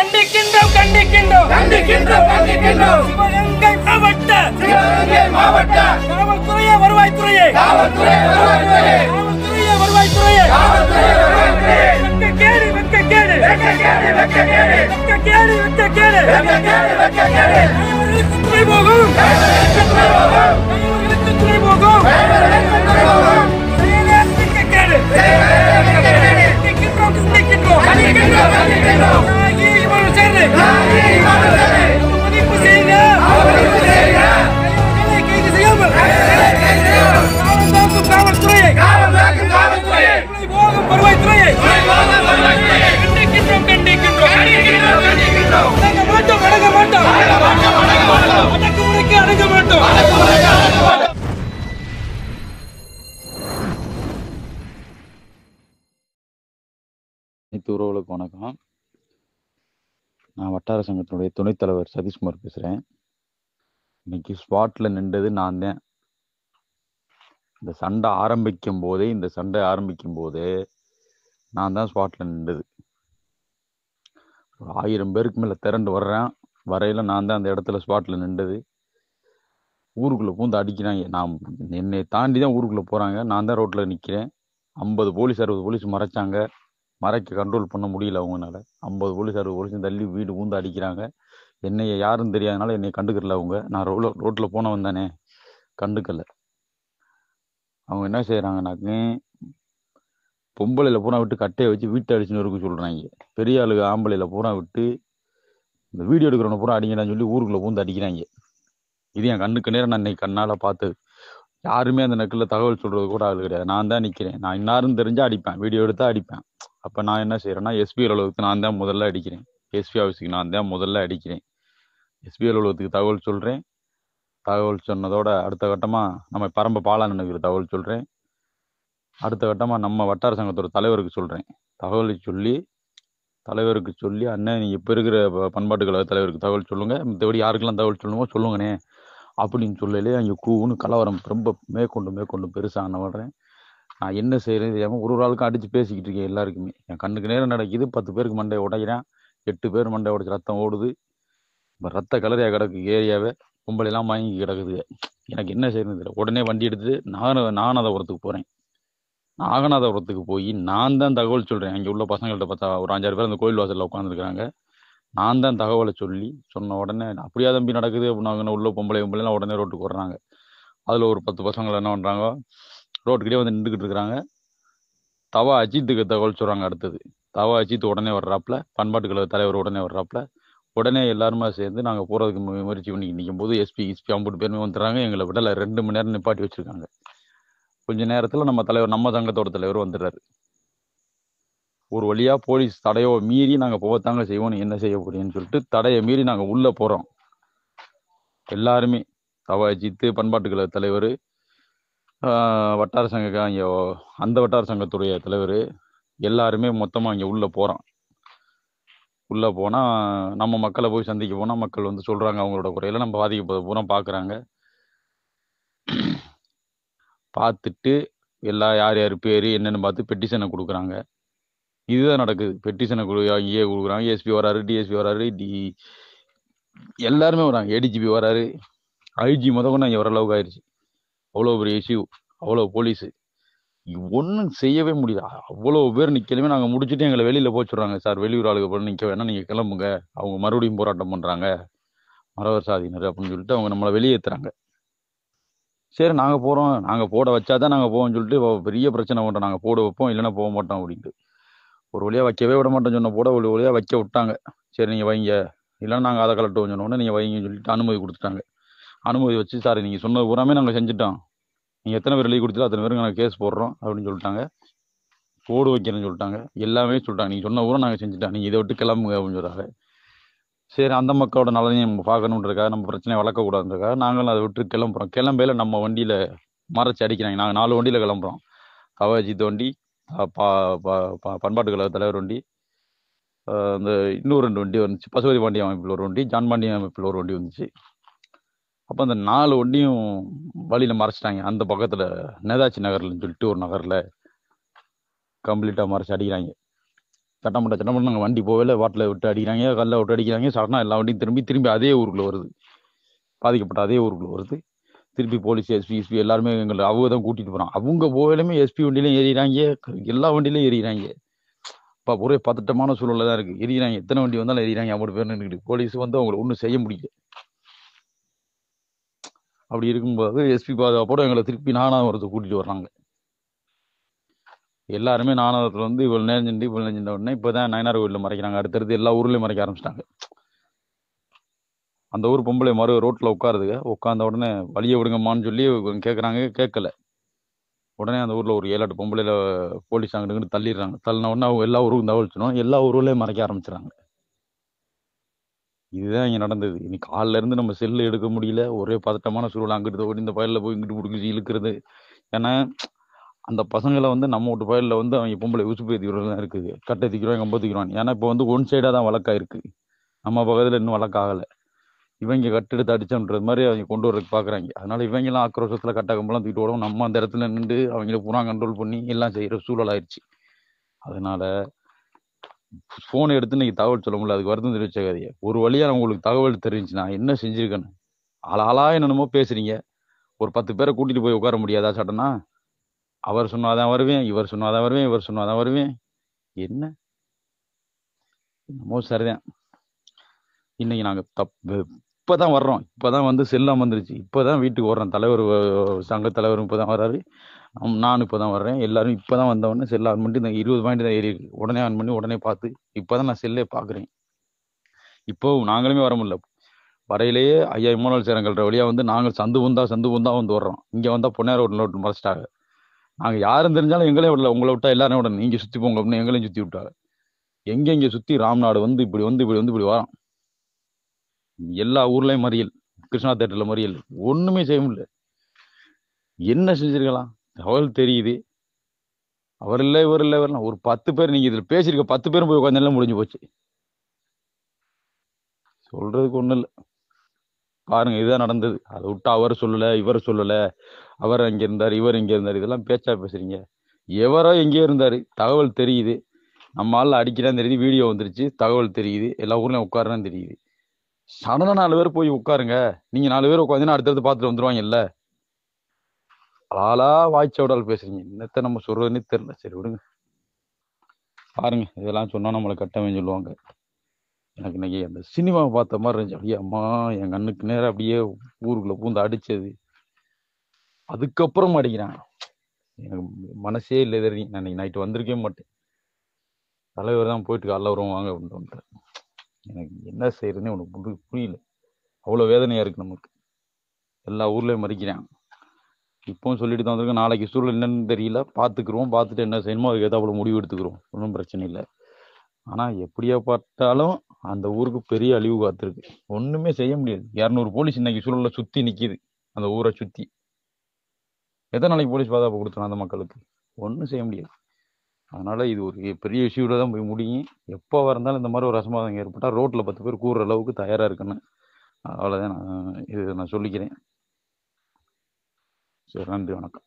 கண்டிக்கின்றோம் கண்டிக்கின்றோம் கண்டிக்கின்றோம் கண்டிக்கின்றோம். சிவகங்கை மாவட்ட காவல்துறையே வருவாய்த்துறையே உறவுகளுக்கு வணக்கம். நான் வட்டார சங்கத்தினுடைய துணைத் தலைவர் சதீஷ்குமார் பேசுகிறேன். இன்னைக்கு ஸ்பாட்டில் நின்றது நான் தான். இந்த சண்டை ஆரம்பிக்கும் போதே நான் தான் ஸ்பாட்டில் நின்றது. ஒரு 1000 பேருக்கு மேலே திரண்டு வரையில் நான் தான் அந்த இடத்துல ஸ்பாட்டில் நின்றது. ஊருக்குள்ளே பூந்து அடிக்கிறாங்க. நான் என்னை தாண்டி தான் ஊருக்குள்ளே போகிறாங்க. நான் தான் ரோட்டில் நிற்கிறேன். 50 போலீஸ் 60 போலீஸ் மறைக்க கண்ட்ரோல் பண்ண முடியல அவங்கனால. 50 போலீஸ் 60 போலீஸும் தள்ளி வீடு பூந்து அடிக்கிறாங்க. என்னைய யாரும் தெரியாதனால என்னை கண்டுக்கல அவங்க. நான் ரோட்டில் போனவன் தானே, கண்டுக்கல. அவங்க என்ன செய்கிறாங்கனாக்க, பொம்பளையில் பூரா விட்டு கட்டையை வச்சு வீட்டை அடிச்சுன்னு இருக்க சொல்கிறாங்க. பெரிய ஆளுக ஆம்பளையில் பூரா விட்டு இந்த வீடியோ எடுக்கிறவனை பூரா அடிங்கடான்னு சொல்லி ஊருக்குள்ளே பூந்து அடிக்கிறாங்க. இது என் கண்ணுக்கு நேரம் நான் இன்னைக்கு கண்ணால் பார்த்தது. யாருமே அந்த நெக்கில் தகவல் சொல்கிறது கூட ஆள் கிடையாது. நான் தான் நிற்கிறேன். நான் இன்னாரும் தெரிஞ்சால் அடிப்பேன், வீடியோ எடுத்தால் அடிப்பேன். அப்போ நான் என்ன செய்கிறேன்னா, எஸ்பி அலுவலகத்துக்கு நான் தான் முதல்ல அடிக்கிறேன். எஸ்பி ஆஃபீஸுக்கு நான் தான் முதல்ல அடிக்கிறேன். எஸ்பி அலுவலகத்துக்கு தகவல் சொல்கிறேன். தகவல் சொன்னதோட அடுத்த கட்டமாக நம்ம பரம்ப பாலானனுக்கு தகவல் சொல்கிறேன். அடுத்த கட்டமாக நம்ம வட்டார சங்கத்தோட தலைவருக்கு சொல்கிறேன். தலைவருக்கு சொல்லி அண்ணன் நீங்கள் இப்போ இருக்கிற பண்பாட்டு கழக தலைவருக்கு தகவல் சொல்லுங்கள், மற்றபடி யாருக்கெல்லாம் தகவல் சொல்லுங்க சொல்லுங்கண்ணே அப்படின்னு சொல்லலே அங்கே கூவுன்னு கலவரம் ரொம்ப மேற்கொண்டு பெருசாக வர்றேன். நான் என்ன செய்கிறேன் தெரியாமல் ஒரு ஆளுக்கும் அடித்து பேசிக்கிட்டு இருக்கேன். எல்லாருக்குமே என் கண்ணுக்கு நேரம் நடக்குது. 10 பேருக்கு மண்டையை உடைக்கிறேன். 8 பேர் மண்டை உடைச்சி ரத்தம் ஓடுது. இப்போ ரத்த கலரையாக கிடக்கு ஏரியாவே. கும்பலெல்லாம் வாங்கி கிடக்குது. எனக்கு என்ன செய்யறது தெரியல. உடனே வண்டி எடுத்துட்டு நாகநாதபுரத்துக்கு போகிறேன். நாகநாதபுரத்துக்கு போய் நான் தான் தகவல் சொல்கிறேன். அங்கே உள்ள பசங்கள்கிட்ட பார்த்தா ஒரு 5-6 பேர் அந்த கோயில் வாசலில் உட்காந்துருக்குறாங்க. நான் தான் தகவலை சொன்ன உடனே அப்படியா தம்பி நடக்குது அப்படின்னாங்க. உள்ள பொம்பளைலாம் உடனே ரோட்டுக்கு வர்றாங்க. அதில் ஒரு 10 பசங்களை என்ன பண்ணுறாங்க, ரோட்டுக்கிட்டே வந்து நின்றுக்கிட்டு இருக்கிறாங்க. தவா அஜித்துக்கு தகவல் சொல்கிறாங்க. அடுத்தது தவா அஜித் உடனே வர்றாப்புல, பண்பாட்டு கழக தலைவர் உடனே வர்றாப்புல. உடனே எல்லாருமே சேர்ந்து நாங்கள் போகிறதுக்கு முயற்சி பண்ணி நிற்கும் போது எஸ்பி 50 பேருமே வந்துடுறாங்க. எங்களை விடலை 2 மணி நேரம் நிப்பாட்டி வச்சுருக்காங்க. கொஞ்ச நேரத்தில் நம்ம சங்கத்தோட தலைவர் வந்துடுறாரு. ஒரு வழியாக போலீஸ் தடையோ மீறி நாங்கள் போகத்தாங்க செய்வோம், என்ன செய்ய போறீங்கன்னு சொல்லிட்டு தடையை மீறி நாங்கள் உள்ளே போகிறோம். எல்லாருமே தவா அஜித்து, பண்பாட்டு கழக தலைவர், வட்டார சங்க அங்கே அந்த வட்டார சங்கத்துடைய தலைவர், எல்லாருமே மொத்தமாக அங்கே உள்ளே போகிறோம். உள்ளே போனால் நம்ம மக்களை போய் சந்திக்க போனால் மக்கள் வந்து சொல்கிறாங்க அவங்களோட குறையில. நம்ம பாதிக்கப்பட்ட பூரா பார்க்குறாங்க. பார்த்துட்டு யார் பேர் என்னென்னு பார்த்து பெட்டிஷனை கொடுக்குறாங்க. இதுதான் நடக்குது. பெட்டிஷனை இங்கேயே கொடுக்குறாங்க. எஸ்பி வராரு, டிஎஸ்பி வராரு, எல்லாருமே வராங்க. ஏடிஜிபி வராரு, ஐஜி கொண்டு அங்கே வர அளவுக்கு ஆயிடுச்சு. அவ்வளோ பெரிய இஷ்யூ, அவ்வளோ போலீஸு, ஒன்றும் செய்யவே முடியல. அவ்வளோ பேர் நிற்கலுமே நாங்கள் முடிச்சுட்டு எங்களை வெளியில் போச்சுடுறாங்க. சார் வெளியூர் ஆளுக்கு போய் நிற்க வேணாம், நீங்கள் கிளம்புங்க, அவங்க மறுபடியும் போராட்டம் பண்ணுறாங்க மறவர் சாதியினர் அப்படின்னு சொல்லிட்டு அவங்க நம்மளை வெளியேற்றுறாங்க. சரி நாங்கள் போகிறோம், நாங்கள் போட வச்சா தான் நாங்கள் போவோம்னு சொல்லிட்டு பெரிய பிரச்சனை பண்ணுறோம். நாங்கள் போட வைப்போம், இல்லைன்னா போக மாட்டோம் அப்படின்ட்டு. ஒரு வழியாக வைக்கவே விட மாட்டோம்னு சொன்ன ஒரு வழியாக வைக்க விட்டாங்க. சரி நீங்கள் வைங்க, இல்லைன்னா நாங்கள் அதை கலட்டுவோம் சொன்னோன்னே நீங்கள் வைங்கன்னு சொல்லிட்டு அனுமதி கொடுத்துட்டாங்க. அனுமதி வச்சு, சார் நீங்கள் சொன்னது பூராமே நாங்கள் செஞ்சுட்டோம், நீங்கள் எத்தனை பேர் எழுதி கொடுத்தீங்களோ அத்தனை பேருக்கு நாங்கள் கேஸ் போடுறோம் அப்படின்னு சொல்லிட்டாங்க. போடு வைக்கிறேன்னு சொல்லிட்டாங்க. எல்லாமே சொல்லிட்டாங்க, நீங்கள் சொன்ன பூரா நாங்கள் செஞ்சுட்டோம், நீங்கள் இதை விட்டு கிளம்புங்க அப்படின்னு சொல்கிறாங்க. சரி அந்த மக்களோட நலனையும் நம்ம பார்க்கணுன்றதுக்காக, நம்ம பிரச்சனையை வளர்க்கக்கூடாதுன்றதுக்காக நாங்களும் அதை விட்டு கிளம்புறோம். கிளம்பையில் நம்ம வண்டியில் மறைச்சி அடிக்கிறாங்க. நாங்கள் 4 வண்டியில் கிளம்புறோம். கவாஜித் வண்டி, பண்பாட்டு கழக தலைவர் வண்டி, இந்த இன்னொரு 2 வண்டி வந்துச்சு. பசுபதி பாண்டிய அமைப்பில் ஒரு வண்டி, ஜான் பாண்டிய அமைப்பில் ஒரு வண்டி வந்துச்சு. அப்போ அந்த 4 வண்டியும் வழியில் மறைச்சிட்டாங்க. அந்த பக்கத்தில் நேதாஜி நகர்லன்னு சொல்லிட்டு ஒரு நகரில் கம்ப்ளீட்டாக மறைச்சி அடிக்கிறாங்க. சட்டம் நாங்கள் வண்டி போகல, வாட்டில் விட்டு அடிக்கிறாங்க, கல்லை விட்டு அடிக்கிறாங்க. சடனாக எல்லா வண்டியும் திரும்பி அதே ஊருக்குள்ளே வருது, பாதிக்கப்பட்ட அதே ஊருக்குள்ளே வருது. திருப்பி போலீஸ் எஸ்பி எல்லாருமே எங்களை அவங்க தான் கூட்டிகிட்டு போகிறாங்க. அவங்க போகலுமே எஸ்பி வண்டியிலையும் ஏறிறாங்க, எல்லா வண்டியிலையும் ஏறிறாங்க. இப்போ ஒரே பதட்டமான சூழலில் தான் இருக்குது. எறிகிறாங்க, எத்தனை வண்டி வந்தாலும் எறிகிறாங்க. 50 பேர் நின்றுக்கிட்டு போலீஸ் வந்து அவங்களை ஒன்றும் செய்ய முடியல. அப்படி இருக்கும்போது எஸ்பி பாதுகாப்போட எங்களை திருப்பி நானாவரத்தை கூட்டிகிட்டு வர்றாங்க. எல்லாருமே நானாவரத்தில் வந்து இவ்வளோ நேர்ஞ்சிட்டு உடனே இப்போ தான் நயனார் கோயிலில் மறைக்கிறாங்க. அடுத்தடுத்து எல்லா ஊர்லேயும் மறைக்க ஆரம்பிச்சிட்டாங்க. அந்த ஊர் பொம்பளை ரோட்டில் உட்காருதுங்க. உட்காந்த உடனே வழியை விடுங்கம்மான்னு சொல்லி கேட்குறாங்க, கேட்கல. உடனே அந்த ஊரில் ஒரு 7-8 பொம்பளையில் போலீஸ் அங்கிட்டு தள்ளிடுறாங்க. தள்ளின உடனே அவங்க எல்லா ஊருக்கும் தகவல் எல்லா ஊர்லேயும் மறைக்க ஆரம்பிச்சிடறாங்க. இதுதான் இங்கே நடந்தது. இன்னைக்கு காலில் இருந்து நம்ம செல்லு எடுக்க முடியல. ஒரே பதட்டமான சூழல். அங்கிட்டு ஓடி இந்த பயலில் போய் இங்கிட்டு பிடிச்சி இழுக்கிறது. ஏன்னா அந்த பசங்களை வந்து நம்ம வீட்டு பயலில் வந்து அவங்க பொம்பளை உசுப்பு ஏற்றிக்கிறோம் தான் இருக்குது. கட்டை தூக்கிடுவாங்க, கம்பை தூக்கிடுவாங்க. ஏன்னா இப்போ வந்து ஒன் சைடாக தான் வழக்காயிருக்கு. நம்ம பக்கத்தில் இன்னும் வழக்காகலை. இவங்க கட்டெடுத்து அடிச்சோன்றது மாதிரி அவங்க கொண்டு வரதுக்கு பார்க்குறாங்க. அதனால இவங்கெல்லாம் ஆக்ரோஷத்தில் கட்ட கம்பெல்லாம் தூக்கிட்டு ஓடும். நம்ம அந்த இடத்துல நின்று அவங்கள பூரா கண்ட்ரோல் பண்ணி எல்லாம் செய்கிற சூழல் ஆயிடுச்சு. அதனால ஃபோனை எடுத்து இன்னைக்கு தகவல் சொல்ல முடியல. அதுக்கு வருத்தம் தெரிவிச்சாதீங்க. ஒரு வழியாக உங்களுக்கு தகவல் தெரிஞ்சுன்னா என்ன செஞ்சுருக்கேன்னு ஆளா என்னென்னமோ பேசுறீங்க. ஒரு 10 பேரை கூட்டிட்டு போய் உட்கார முடியாதா சட்டனா? அவர் சொன்னாதான் வருவேன், இவர் சொன்னாதான் வருவேன், இவர் சொன்னாதான் வருவேன். என்ன என்னமோ சரிதான். இன்னைக்கு நாங்கள் இப்போதான் வர்றோம். இப்போதான் வந்து செல்லாம் வந்துருச்சு. இப்போதான் வீட்டுக்கு வர்றோம். தலைவர் சங்க தலைவர் இப்போதான் வர்றாரு. நானும் இப்போதான் வர்றேன். எல்லாரும் இப்போதான் வந்தவொடனே செல்லை ஆன் பண்ணிட்டு இந்த 20 பாயிண்ட் தான் ஏறி இருக்கு. உடனே ஆன் பண்ணி உடனே பார்த்து இப்போதான் நான் செல்லே பார்க்குறேன். இப்போ நாங்களுமே வர முடியல. வரையிலேயே ஐயா இம்மோனல் சேரங்கள்ற வழியாக வந்து நாங்கள் சந்து புந்தா வந்து வர்றோம். இங்கே வந்தால் பொன்னையார் ரோட்டில் மறைச்சிட்டாங்க. நாங்கள் யாரும் தெரிஞ்சாலும் எங்களே விடல. உங்களை விட்டா எல்லாரும் விட நீங்கள் சுற்றி போங்க அப்படின்னு எங்களையும் சுற்றி விட்டாங்க. எங்கே சுற்றி ராம்நாடு வந்து இப்படி வரோம். எல்லா ஊர்லேயும் மறியல், கிருஷ்ணா தேட்டரில் மறியல். ஒன்றுமே செய்ய முடியல. என்ன செஞ்சிருக்கலாம்? தகவல் தெரியுது. அவர் இல்லை, இவர் இல்லை, இவரெல்லாம் ஒரு 10 பேர் நீங்கள் இதில் பேசியிருக்க 10 பேரும் போய் உட்காந்தெல்லாம் முடிஞ்சு போச்சு. சொல்றதுக்கு ஒன்றும் இல்லை. பாருங்க, இதுதான் நடந்தது. அதை விட்டு அவர் சொல்லலை, இவர் சொல்லலை, அவர் அங்கே இருந்தார், இவர் இங்கே இருந்தார், இதெல்லாம் பேச்சா பேசுறீங்க. எவரோ எங்கேயோ இருந்தார், தகவல் தெரியுது. நம்ம ஆள் அடிக்கிறான்னு தெரியுது, வீடியோ வந்துருச்சு, தகவல் தெரியுது, எல்லா ஊர்லையும் உட்காருன்னு தெரியுது. சடனாக 4 பேர் போய் உட்காருங்க. நீங்கள் 4 பேர் உட்காந்துன்னா அடுத்தடுத்து பார்த்துட்டு வந்துடுவாங்க. இல்லை ஆளா வாய்ச்சவடால் பேசுறீங்க. என்னத்தை நம்ம சொல்றதுன்னே தெரியல. சரி விடுங்க. பாருங்க, இதெல்லாம் சொன்னா நம்மளை கட்டவன் சொல்லுவாங்க. எனக்கு இன்னைக்கு அந்த சினிமாவை பார்த்த மாதிரி இருந்துச்சு. அப்படியே அம்மா என் கண்ணுக்கு நேரம் அப்படியே ஊருக்குள்ள பூந்து அடிச்சது. அதுக்கப்புறம் அடிக்கிறான். எனக்கு மனசே இல்லை. தெரியும், நான் இன்னைக்கு நைட்டு வந்திருக்கவே மாட்டேன். தலைவர் தான் போயிட்டு காலைல வருவோம் வாங்க அப்படின்ட்டு. எனக்கு என்ன செய்யறதுன்னு உனக்கு புரியல. அவ்வளோ வேதனையா இருக்கு நமக்கு. எல்லா ஊர்லயும் மறிக்கிறான். இப்பவும் சொல்லிட்டு தான் வந்திருக்கோம். நாளைக்கு சூழல் என்னன்னு தெரியல, பார்த்துக்குருவோம். பார்த்துட்டு என்ன செய்யணுமோ அதுக்கு ஏதாவது அவ்வளோ முடிவு எடுத்துக்கிறோம். ஒன்றும் பிரச்சனை இல்லை. ஆனால் எப்படியா பார்த்தாலும் அந்த ஊருக்கு பெரிய அழிவு காத்திருக்கு. ஒன்றுமே செய்ய முடியாது. 200 போலீஸ் இன்னைக்கு சூழலில் சுற்றி நிற்கிது. அந்த ஊரை சுற்றி எத்தனை நாளைக்கு போலீஸ் பாதுகாப்பு கொடுத்தோம் அந்த மக்களுக்கு? ஒன்றும் செய்ய முடியாது. அதனால இது ஒரு பெரிய இஷ்யூவில் தான் போய் முடியும். எப்போ இருந்தாலும் இந்த மாதிரி ஒரு அசம்பாதம் ஏற்பட்டால் ரோட்டில் 10 பேர் கூறுற அளவுக்கு தயாராக இருக்குன்னு அவ்வளோதான் நான் சொல்லிக்கிறேன். சரி, நன்றி, வணக்கம்.